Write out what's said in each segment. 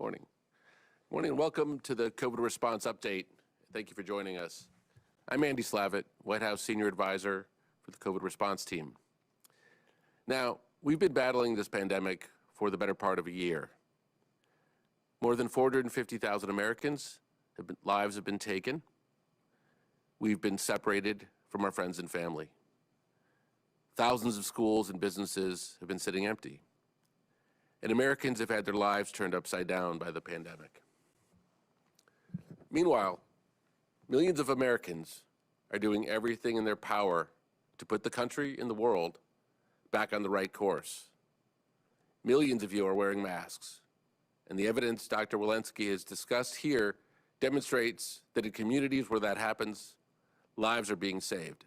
Morning. Morning and welcome to the COVID response update. Thank you for joining us. I'm Andy Slavitt, White House Senior Advisor for the COVID response team. Now, we've been battling this pandemic for the better part of a year. More than 450,000 Americans' lives have been taken. We've been separated from our friends and family. Thousands of schools and businesses have been sitting empty. And Americans have had their lives turned upside down by the pandemic. Meanwhile, millions of Americans are doing everything in their power to put the country and the world back on the right course. Millions of you are wearing masks, and the evidence Dr. Walensky has discussed here demonstrates that in communities where that happens, lives are being saved.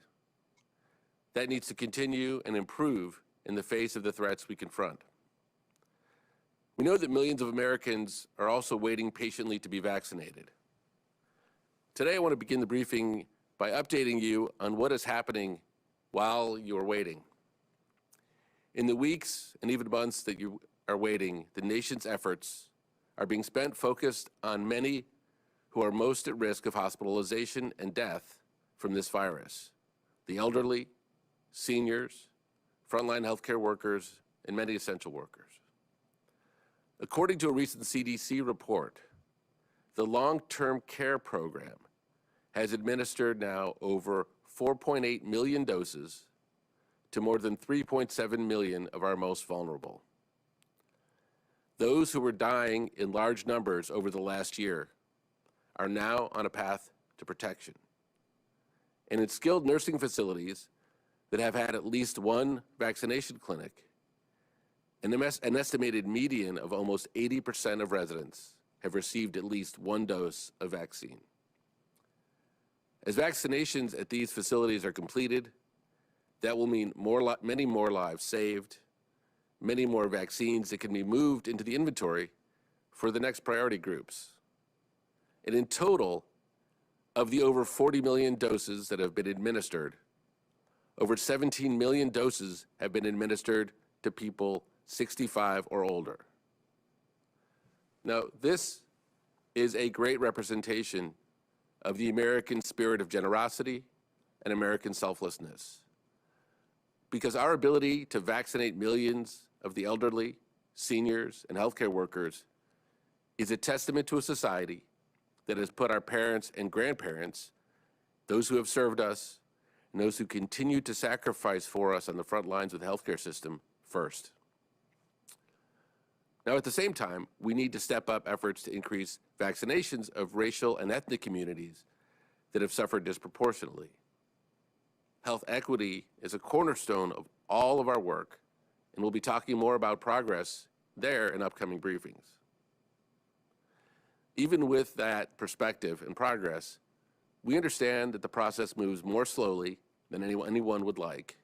That needs to continue and improve in the face of the threats we confront. We know that millions of Americans are also waiting patiently to be vaccinated. Today, I want to begin the briefing by updating you on what is happening while you are waiting. In the weeks and even months that you are waiting, the nation's efforts are being spent focused on many who are most at risk of hospitalization and death from this virus: the elderly, seniors, frontline healthcare workers, and many essential workers. According to a recent CDC report, the long-term care program has administered now over 4.8 million doses to more than 3.7 million of our most vulnerable. Those who were dying in large numbers over the last year are now on a path to protection. And in skilled nursing facilities that have had at least one vaccination clinic, an estimated median of almost 80% of residents have received at least one dose of vaccine. As vaccinations at these facilities are completed, that will mean many more lives saved, many more vaccines that can be moved into the inventory for the next priority groups. And in total, of the over 40 million doses that have been administered, over 17 million doses have been administered to people 65 or older. Now, this is a great representation of the American spirit of generosity and American selflessness, because our ability to vaccinate millions of the elderly, seniors, and healthcare workers is a testament to a society that has put our parents and grandparents, those who have served us, and those who continue to sacrifice for us on the front lines of the healthcare system first. Now, at the same time, we need to step up efforts to increase vaccinations of racial and ethnic communities that have suffered disproportionately. Health equity is a cornerstone of all of our work, and we'll be talking more about progress there in upcoming briefings. Even with that perspective and progress, we understand that the process moves more slowly than anyone would like,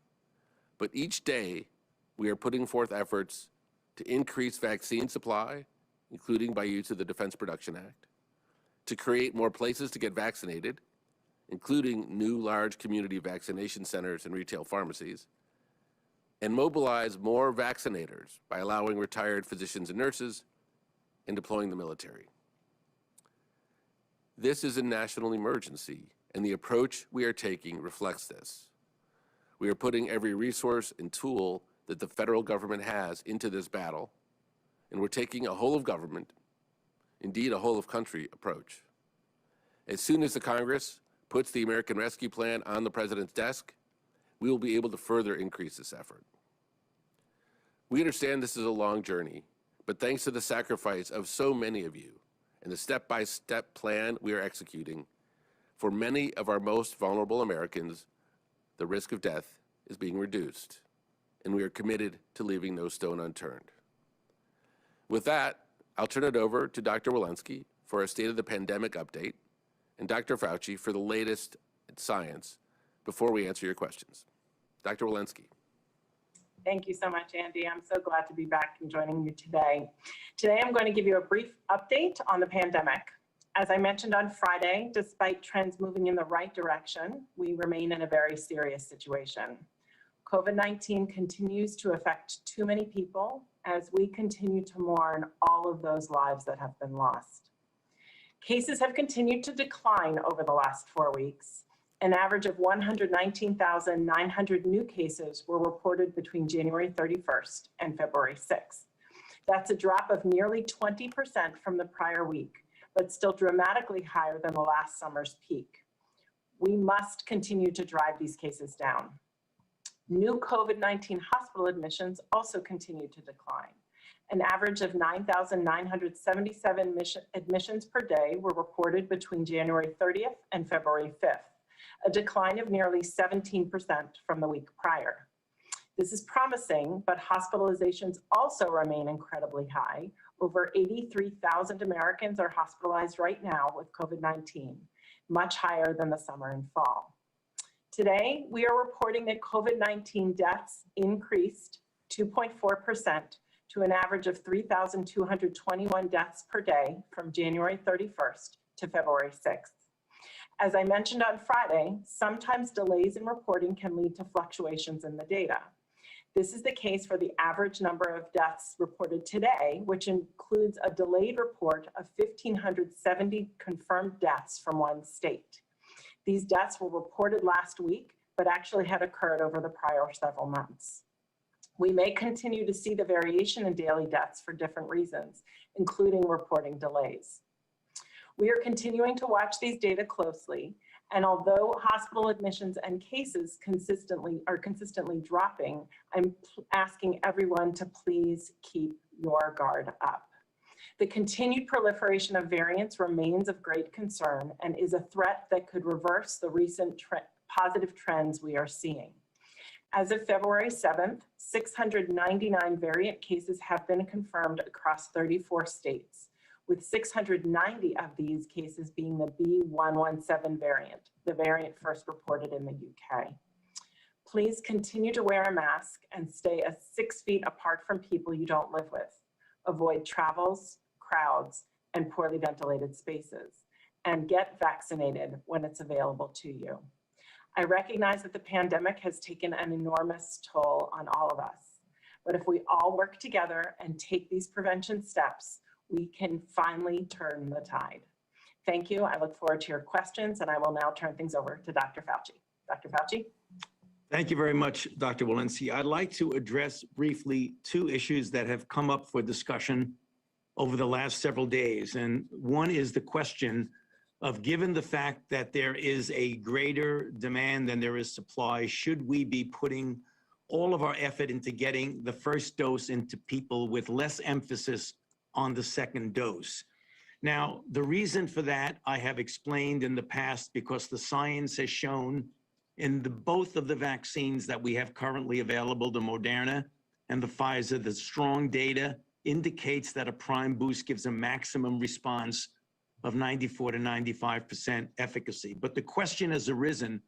but each day we are putting forth efforts to increase vaccine supply, including by use of the Defense Production Act, to create more places to get vaccinated, including new large community vaccination centers and retail pharmacies, and mobilize more vaccinators by allowing retired physicians and nurses and deploying the military. This is a national emergency, and the approach we are taking reflects this. We are putting every resource and tool that the federal government has into this battle, and we're taking a whole of government, indeed a whole of country approach. As soon as the Congress puts the American Rescue Plan on the President's desk, we will be able to further increase this effort. We understand this is a long journey, but thanks to the sacrifice of so many of you and the step-by-step plan we are executing, for many of our most vulnerable Americans, the risk of death is being reduced, and we are committed to leaving no stone unturned. With that, I'll turn it over to Dr. Walensky for a State of the Pandemic update, and Dr. Fauci for the latest science before we answer your questions. Dr. Walensky. Thank you so much, Andy. I'm so glad to be back and joining you today. Today, I'm going to give you a brief update on the pandemic. As I mentioned on Friday, despite trends moving in the right direction, we remain in a very serious situation. COVID-19 continues to affect too many people as we continue to mourn all of those lives that have been lost. Cases have continued to decline over the last 4 weeks. An average of 119,900 new cases were reported between January 31st and February 6th. That's a drop of nearly 20% from the prior week, but still dramatically higher than the last summer's peak. We must continue to drive these cases down. New COVID-19 hospital admissions also continue to decline. An average of 9,977 admissions per day were reported between January 30th and February 5th, a decline of nearly 17% from the week prior. This is promising, but hospitalizations also remain incredibly high. Over 83,000 Americans are hospitalized right now with COVID-19, much higher than the summer and fall. Today, we are reporting that COVID-19 deaths increased 2.4% to an average of 3,221 deaths per day from January 31st to February 6th. As I mentioned on Friday, sometimes delays in reporting can lead to fluctuations in the data. This is the case for the average number of deaths reported today, which includes a delayed report of 1,570 confirmed deaths from one state. These deaths were reported last week, but actually had occurred over the prior several months. We may continue to see the variation in daily deaths for different reasons, including reporting delays. We are continuing to watch these data closely, and although hospital admissions and cases are consistently dropping, I'm asking everyone to please keep your guard up. The continued proliferation of variants remains of great concern and is a threat that could reverse the recent positive trends we are seeing. As of February 7th, 699 variant cases have been confirmed across 34 states, with 690 of these cases being the B.1.1.7 variant, the variant first reported in the UK. Please continue to wear a mask and stay 6 feet apart from people you don't live with. Avoid travels, crowds, and poorly ventilated spaces, and get vaccinated when it's available to you. I recognize that the pandemic has taken an enormous toll on all of us, but if we all work together and take these prevention steps, we can finally turn the tide. Thank you. I look forward to your questions, and I will now turn things over to Dr. Fauci. Dr. Fauci? Thank you very much, Dr. Walensky. I'd like to address briefly 2 issues that have come up for discussion over the last several days. And one is the question of, given the fact that there is a greater demand than there is supply, should we be putting all of our effort into getting the first dose into people with less emphasis on the second dose? Now, the reason for that I have explained in the past, because the science has shown in both of the vaccines that we have currently available, the Moderna and the Pfizer, the strong data indicates that a prime boost gives a maximum response of 94 to 95% efficacy. But the question has arisen,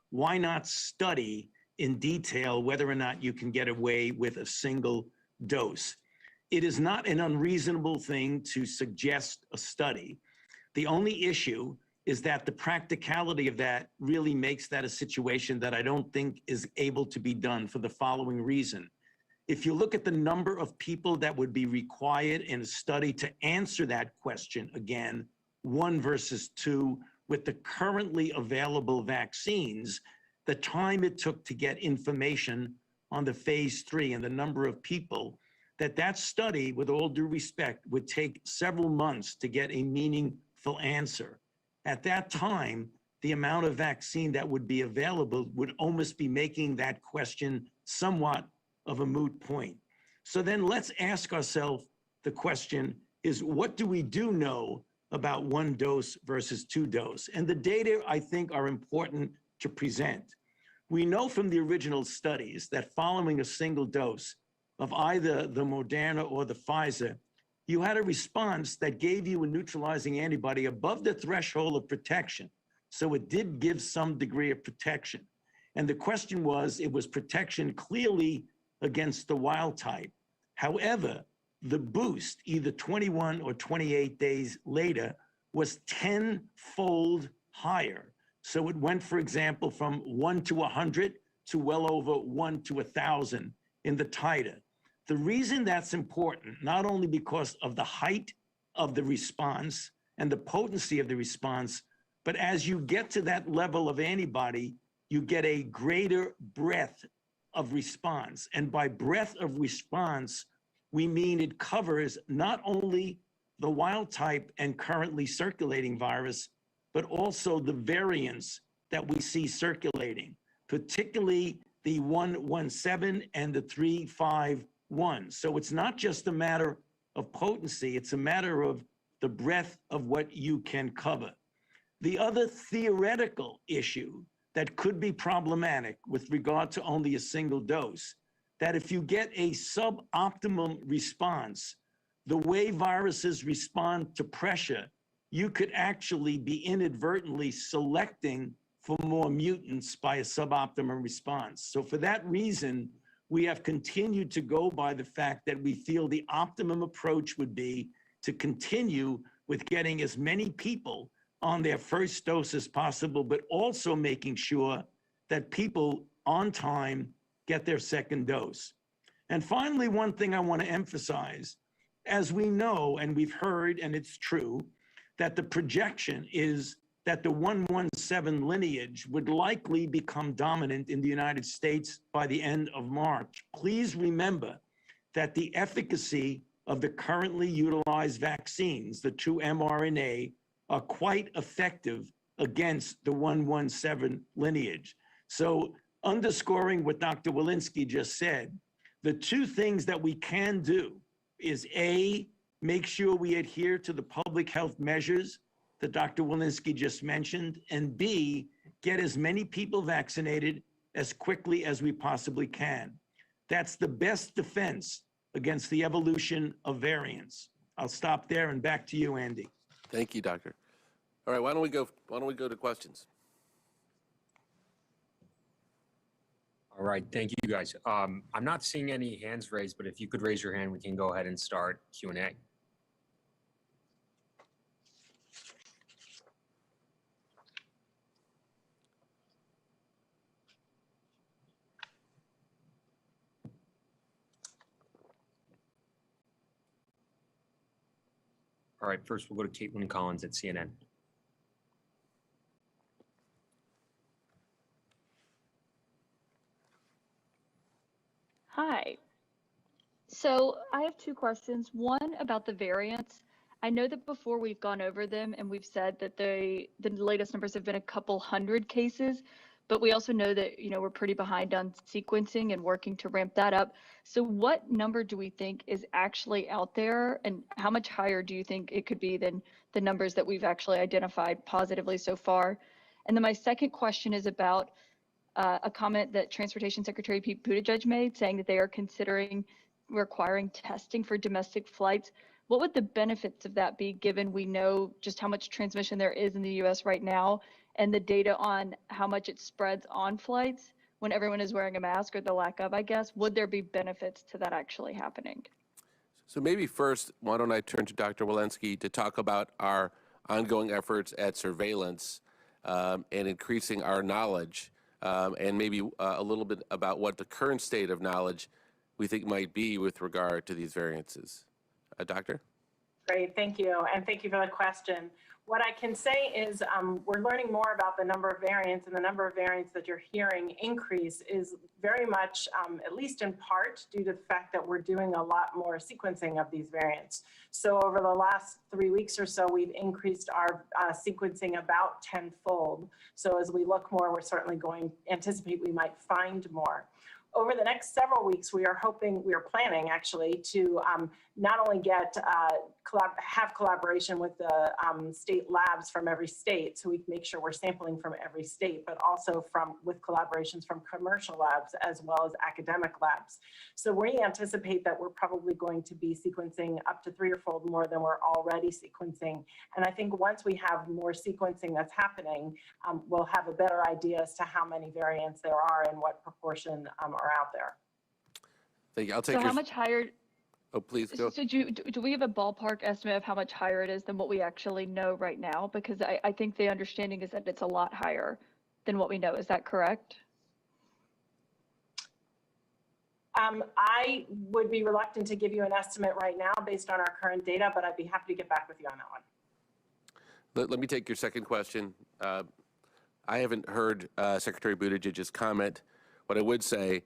why not study in detail whether or not you can get away with a single dose? It is not an unreasonable thing to suggest a study. The only issue is that the practicality of that really makes that a situation that I don't think is able to be done for the following reason. If you look at the number of people that would be required in a study to answer that question, again, 1 versus 2, with the currently available vaccines, the time it took to get information on the phase 3 and the number of people, that study, with all due respect, would take several months to get a meaningful answer. At that time, the amount of vaccine that would be available would almost be making that question somewhat of a moot point. So then let's ask ourselves the question is, what do we know about 1 dose versus 2 dose? And the data, I think, are important to present. We know from the original studies that following a single dose of either the Moderna or the Pfizer, you had a response that gave you a neutralizing antibody above the threshold of protection. So it did give some degree of protection. And the question was, it was protection clearly against the wild type. However, the boost, either 21 or 28 days later, was 10-fold higher. So it went, for example, from 1 to 100 to well over 1 to 1,000 in the titer. The reason that's important, not only because of the height of the response and the potency of the response, but as you get to that level of antibody, you get a greater breadth of response. And by breadth of response, we mean it covers not only the wild type and currently circulating virus, but also the variants that we see circulating, particularly the 117 and the 351. So it's not just a matter of potency, it's a matter of the breadth of what you can cover. The other theoretical issue that could be problematic with regard to only a single dose, that if you get a suboptimum response, the way viruses respond to pressure, you could actually be inadvertently selecting for more mutants by a suboptimum response. So for that reason, we have continued to go by the fact that we feel the optimum approach would be to continue with getting as many people on their first dose as possible, but also making sure that people on time get their second dose. And finally, one thing I want to emphasize, as we know, and we've heard, and it's true, that the projection is that the 117 lineage would likely become dominant in the United States by the end of March. Please remember that the efficacy of the currently utilized vaccines, the 2 mRNA, are quite effective against the 117 lineage. So underscoring what Dr. Walensky just said, the two things that we can do is A, make sure we adhere to the public health measures that Dr. Walensky just mentioned, and B, get as many people vaccinated as quickly as we possibly can. That's the best defense against the evolution of variants. I'll stop there and back to you, Andy. Thank you, Doctor. All right, why don't we go to questions? All right, thank you guys. I'm not seeing any hands raised, but if you could raise your hand, we can go ahead and start Q&A. All right, first we'll go to Caitlin Collins at CNN. Hi. So I have two questions. One about the variants. I know that before we've gone over them and we've said that the latest numbers have been a couple hundred cases, but we also know that, we're pretty behind on sequencing and working to ramp that up. So what number do we think is actually out there, and how much higher do you think it could be than the numbers that we've actually identified positively so far? And then my second question is about a comment that Transportation Secretary Pete Buttigieg made, saying that they are considering requiring testing for domestic flights. What would the benefits of that be, given we know just how much transmission there is in the US right now, and the data on how much it spreads on flights when everyone is wearing a mask, or the lack of, I guess? Would there be benefits to that actually happening? So maybe first, why don't I turn to Dr. Walensky to talk about our ongoing efforts at surveillance and increasing our knowledge, and maybe a little bit about what the current state of knowledge we think might be with regard to these variances. Doctor? Great, thank you. And thank you for the question. What I can say is we're learning more about the number of variants, and the number of variants that you're hearing increase is very much, at least in part, due to the fact that we're doing a lot more sequencing of these variants. So over the last 3 weeks or so, we've increased our sequencing about tenfold. So as we look more, we're certainly anticipate we might find more. Over the next several weeks, we are planning actually to not only have collaboration with the state labs from every state, so we can make sure we're sampling from every state, but also with collaborations from commercial labs as well as academic labs. So we anticipate that we're probably going to be sequencing up to 3 or 4-fold more than we're already sequencing. And I think once we have more sequencing that's happening, we'll have a better idea as to how many variants there are and what proportion are out there. Thank you. I'll take so how much higher? Oh, please go. So do we have a ballpark estimate of how much higher it is than what we actually know right now? Because I think the understanding is that it's a lot higher than what we know. Is that correct? I would be reluctant to give you an estimate right now based on our current data, but I'd be happy to get back with you on that one. Let me take your second question. I haven't heard Secretary Buttigieg's comment. What I would say,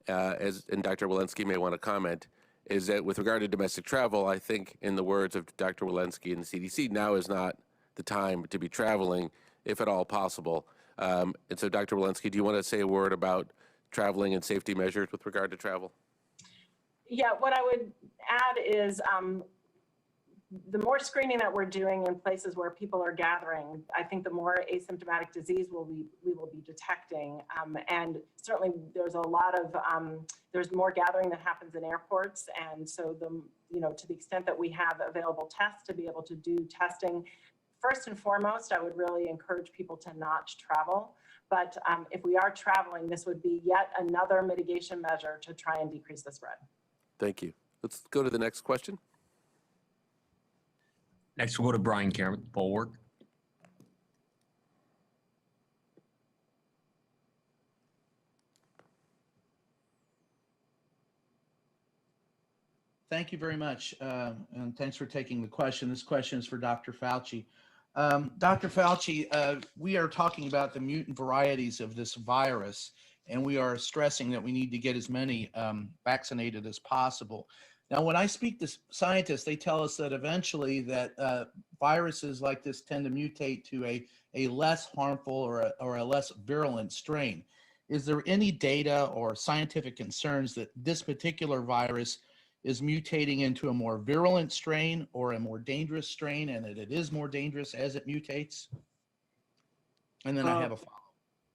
and Dr. Walensky may want to comment, is that with regard to domestic travel, I think in the words of Dr. Walensky and the CDC, now is not the time to be traveling, if at all possible. And so, Dr. Walensky, do you want to say a word about traveling and safety measures with regard to travel? Yeah, what I would add is the more screening that we're doing in places where people are gathering, I think the more asymptomatic disease we will be detecting. And certainly there's a lot of, there's more gathering that happens in airports. And so to the extent that we have available tests to be able to do testing, first and foremost, I would really encourage people to not travel. But if we are traveling, this would be yet another mitigation measure to try and decrease the spread. Thank you. Let's go to the next question. Next, we'll go to Brian Cameron, Bulwark. Thank you very much, and thanks for taking the question. This question is for Dr. Fauci. Dr. Fauci, we are talking about the mutant varieties of this virus, and we are stressing that we need to get as many vaccinated as possible. Now, when I speak to scientists, they tell us that eventually that viruses like this tend to mutate to a less harmful or a less virulent strain. Is there any data or scientific concerns that this particular virus is mutating into a more virulent strain or a more dangerous strain, and that it is more dangerous as it mutates? And then I have a follow-up.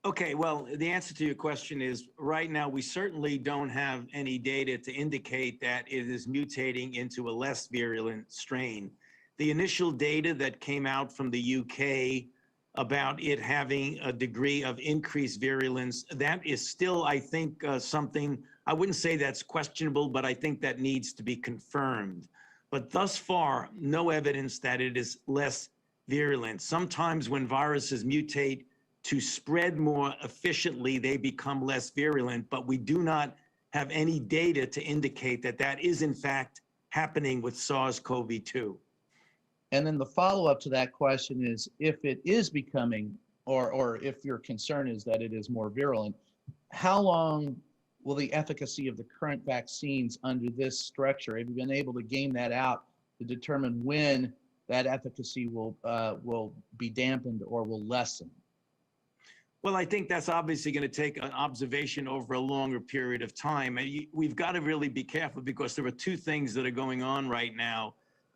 Okay, well, the answer to your question is right now we certainly don't have any data to indicate that it is mutating into a less virulent strain. The initial data that came out from the UK about it having a degree of increased virulence, that is still, I think, something, I wouldn't say that's questionable, but I think that needs to be confirmed. But thus far, no evidence that it is less virulent. Sometimes when viruses mutate to spread more efficiently, they become less virulent, but we do not have any data to indicate that that is in fact happening with SARS-CoV-2. And then the follow-up to that question is, if it is becoming, or if your concern is that it is more virulent, how long will the efficacy of the current vaccines under this structure, have you been able to game that out to determine when that efficacy will be dampened or will lessen? Well, I think that's obviously going to take an observation over a longer period of time. We've got to really be careful because there are two things that are going on right now.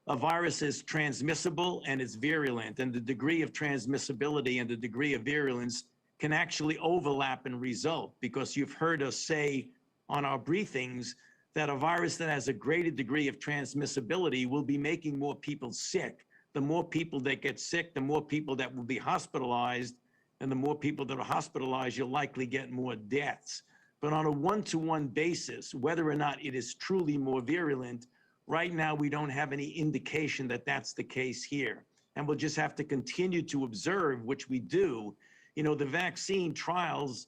A virus is transmissible and it's virulent, and the degree of transmissibility and the degree of virulence can actually overlap and result, because you've heard us say on our briefings that a virus that has a greater degree of transmissibility will be making more people sick. The more people that get sick, the more people that will be hospitalized, and the more people that are hospitalized, you'll likely get more deaths. But on a one-to-one basis, whether or not it is truly more virulent, right now we don't have any indication that that's the case here. And we'll just have to continue to observe, which we do. You know, the vaccine trials,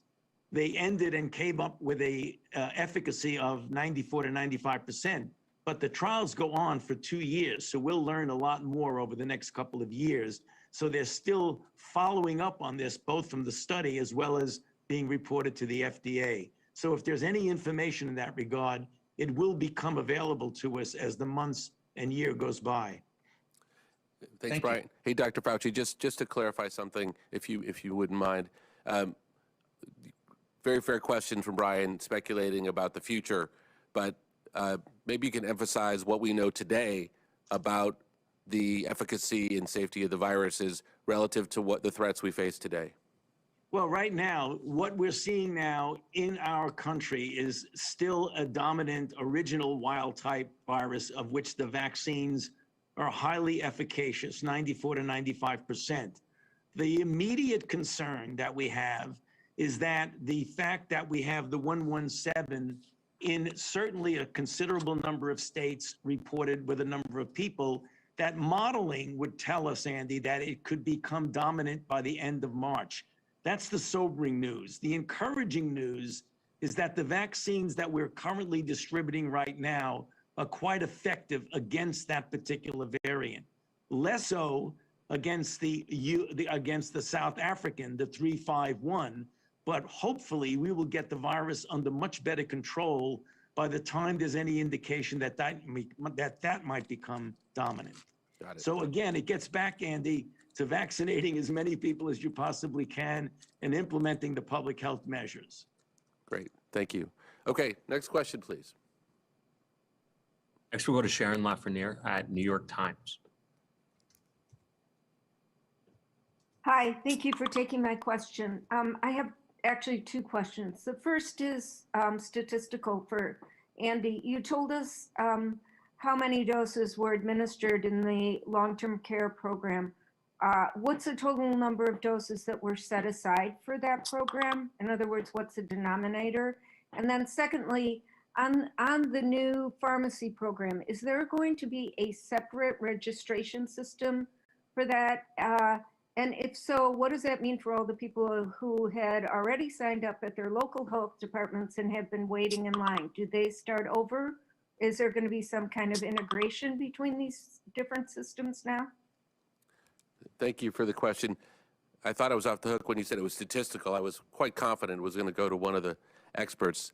they ended and came up with a efficacy of 94 to 95%. But the trials go on for 2 years, so we'll learn a lot more over the next couple of years. So they're still following up on this, both from the study as well as being reported to the FDA. So if there's any information in that regard, it will become available to us as the months and year goes by. Thanks, Brian. Hey, Dr. Fauci, just to clarify something, if you wouldn't mind. Very fair question from Brian, speculating about the future, but maybe you can emphasize what we know today about the efficacy and safety of the viruses relative to what the threats we face today. Well, right now, what we're seeing now in our country is still a dominant original wild type virus, of which the vaccines are highly efficacious, 94 to 95%. The immediate concern that we have is that the fact that we have the 117 in certainly a considerable number of states reported with a number of people, that modeling would tell us, Andy, that it could become dominant by the end of March. That's the sobering news. The encouraging news is that the vaccines that we're currently distributing right now are quite effective against that particular variant. Less so against against the South African, the 351, but hopefully we will get the virus under much better control by the time there's any indication that that might become dominant. Got it. So again, it gets back, Andy, to vaccinating as many people as you possibly can and implementing the public health measures. Great, thank you. Okay, next question, please. Next, we'll go to Sharon Lafreniere at New York Times. Hi, thank you for taking my question. I have actually two questions. The first is statistical for Andy. You told us how many doses were administered in the long-term care program. What's the total number of doses that were set aside for that program? In other words, what's the denominator? And then secondly, on the new pharmacy program, is there going to be a separate registration system for that? And if so, what does that mean for all the people who had already signed up at their local health departments and have been waiting in line? Do they start over? Is there going to be some kind of integration between these different systems now? Thank you for the question. I thought I was off the hook when you said it was statistical. I was quite confident it was going to go to one of the experts.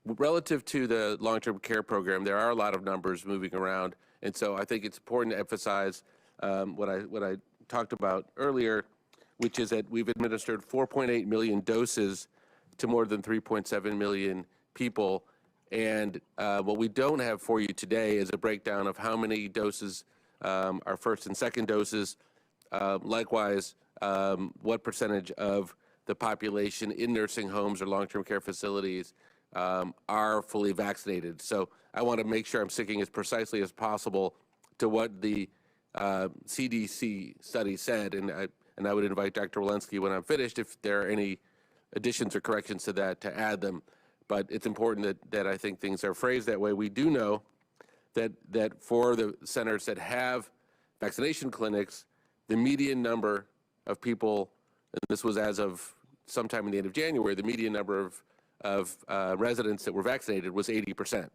Relative to the long-term care program, there are a lot of numbers moving around, and so I think it's important to emphasize what I talked about earlier, which is that we've administered 4.8 million doses to more than 3.7 million people. And what we don't have for you today is a breakdown of how many doses are first and second doses. Likewise, what percentage of the population in nursing homes or long-term care facilities are fully vaccinated. So I want to make sure I'm sticking as precisely as possible to what the CDC study said, and I would invite Dr. Walensky when I'm finished, if there are any additions or corrections to that, to add them. But it's important that I think things are phrased that way. We do know that for the centers that have vaccination clinics, the median number of people, and this was as of sometime in the end of January, the median number of residents that were vaccinated was 80%.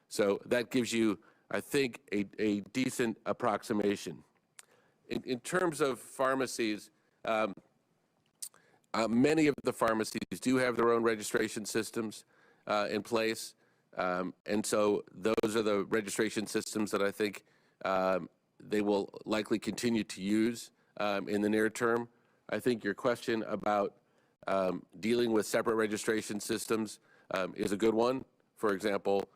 So that gives you, I think, a decent approximation. In terms of pharmacies, many of the pharmacies do have their own registration systems in place. And so those are the registration systems that I think they will likely continue to use in the near term. I think your question about dealing with separate registration systems is a good one. For example,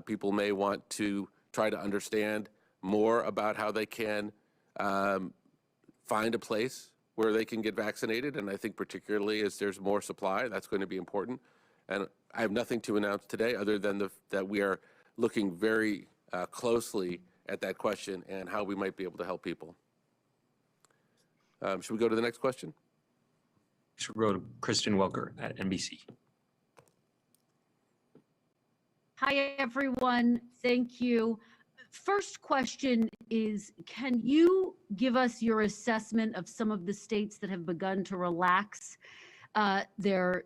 people may want to try to understand more about how they can find a place where they can get vaccinated. And I think particularly as there's more supply, that's going to be important. And I have nothing to announce today other than that we are looking very closely at that question and how we might be able to help people. Should we go to the next question? Should we go to Kristen Welker at NBC. Hi, everyone. Thank you. First question is, can you give us your assessment of some of the states that have begun to relax their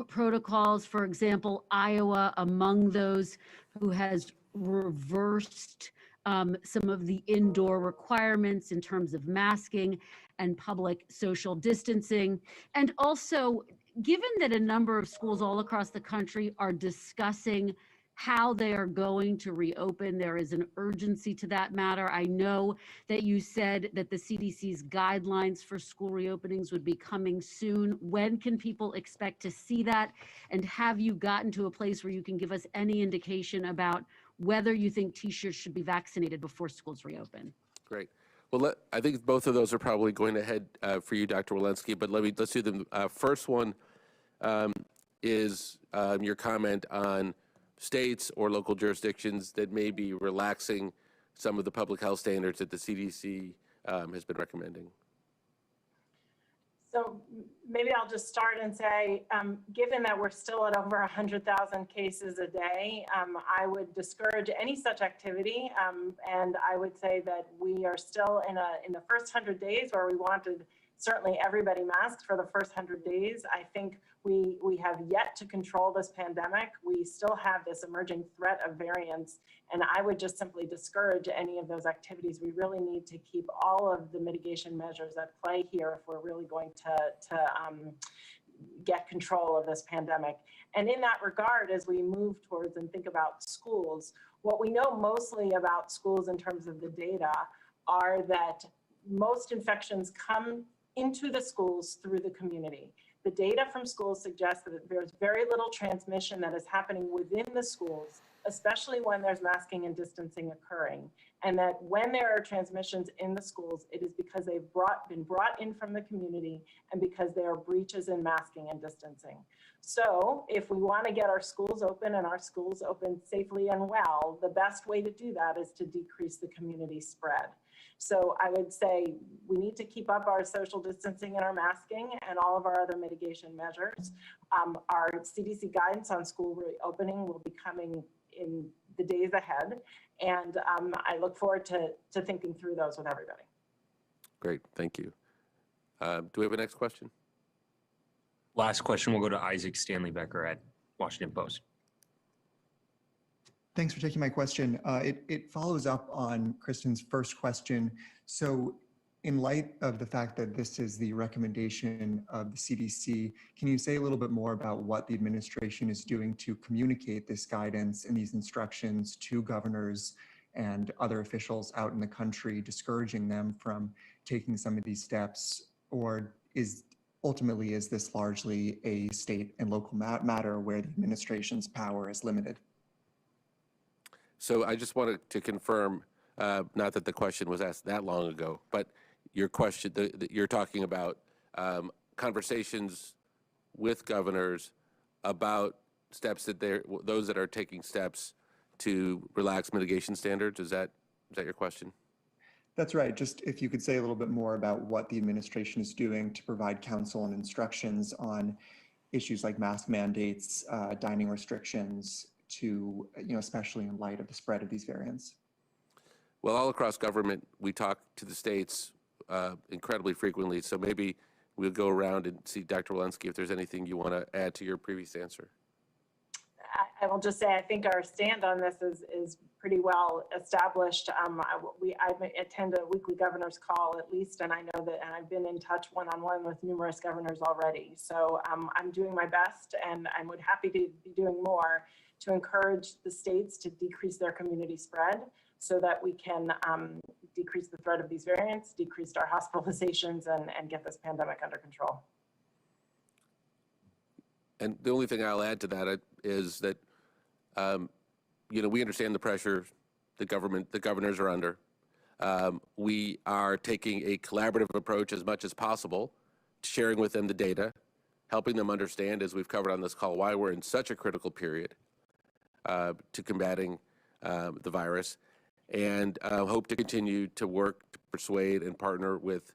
protocols? For example, Iowa among those who has reversed some of the indoor requirements in terms of masking and public social distancing. And also, given that a number of schools all across the country are discussing how they are going to reopen, there is an urgency to that matter. I know that you said that the CDC's guidelines for school reopenings would be coming soon. When can people expect to see that? And have you gotten to a place where you can give us any indication about whether you think teachers should be vaccinated before schools reopen? Great. Well, I think both of those are probably going to head for you, Dr. Walensky, but let's do them. First one is your comment on states or local jurisdictions that may be relaxing some of the public health standards that the CDC has been recommending. So maybe I'll just start and say, given that we're still at over 100,000 cases a day, I would discourage any such activity. And I would say that we are still in the first 100 days where we wanted certainly everybody masked for the first 100 days. I think we have yet to control this pandemic. We still have this emerging threat of variants, and I would just simply discourage any of those activities. We really need to keep all of the mitigation measures at play here if we're really going to get control of this pandemic. And in that regard, as we move towards and think about schools, what we know mostly about schools in terms of the data are that most infections come into the schools through the community. The data from schools suggests that there's very little transmission that is happening within the schools, especially when there's masking and distancing occurring. And that when there are transmissions in the schools, it is because they've been brought in from the community and because there are breaches in masking and distancing. So if we want to get our schools open and our schools open safely and well, the best way to do that is to decrease the community spread. So I would say we need to keep up our social distancing and our masking and all of our other mitigation measures. Our CDC guidance on school reopening will be coming in the days ahead. And I look forward to thinking through those with everybody. Great, thank you. Do we have a next question? Last question will go to Isaac Stanley Becker at Washington Post. Thanks for taking my question. It follows up on Kristen's first question. So in light of the fact that this is the recommendation of the CDC, can you say a little bit more about what the administration is doing to communicate this guidance and these instructions to governors and other officials out in the country, discouraging them from taking some of these steps? Or is this largely a state and local matter where the administration's power is limited? So I just wanted to confirm, not that the question was asked that long ago, but your question, you're talking about conversations with governors about steps that those that are taking steps to relax mitigation standards. Is that your question? That's right. Just if you could say a little bit more about what the administration is doing to provide counsel and instructions on issues like mask mandates, dining restrictions, to, especially in light of the spread of these variants. Well, all across government, we talk to the states incredibly frequently. So maybe we'll go around and see Dr. Walensky if there's anything you want to add to your previous answer. I will just say I think our stand on this is pretty well established. I attend a weekly governor's call at least, and I know that, and I've been in touch one-on-one with numerous governors already. So I'm doing my best, and I would happy to be doing more to encourage the states to decrease their community spread so that we can decrease the threat of these variants, decrease our hospitalizations, and get this pandemic under control. And the only thing I'll add to that is that, we understand the pressure the governors are under. We are taking a collaborative approach as much as possible, sharing with them the data, helping them understand, as we've covered on this call, why we're in such a critical period to combating the virus, and hope to continue to work to persuade and partner with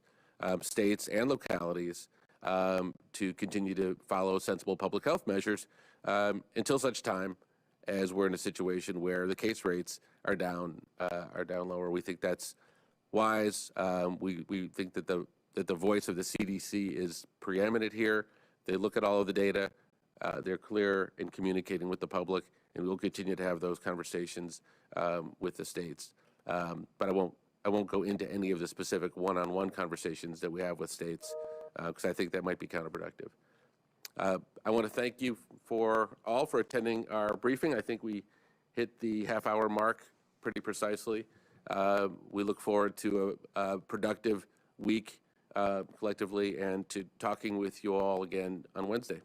states and localities to continue to follow sensible public health measures until such time as we're in a situation where the case rates are down lower. We think that's wise. We think that the voice of the CDC is preeminent here. They look at all of the data. They're clear in communicating with the public, and we'll continue to have those conversations with the states. But I won't go into any of the specific one-on-one conversations that we have with states, because I think that might be counterproductive. I want to thank you for attending our briefing. I think we hit the half-hour mark pretty precisely. We look forward to a productive week collectively, and to talking with you all again on Wednesday.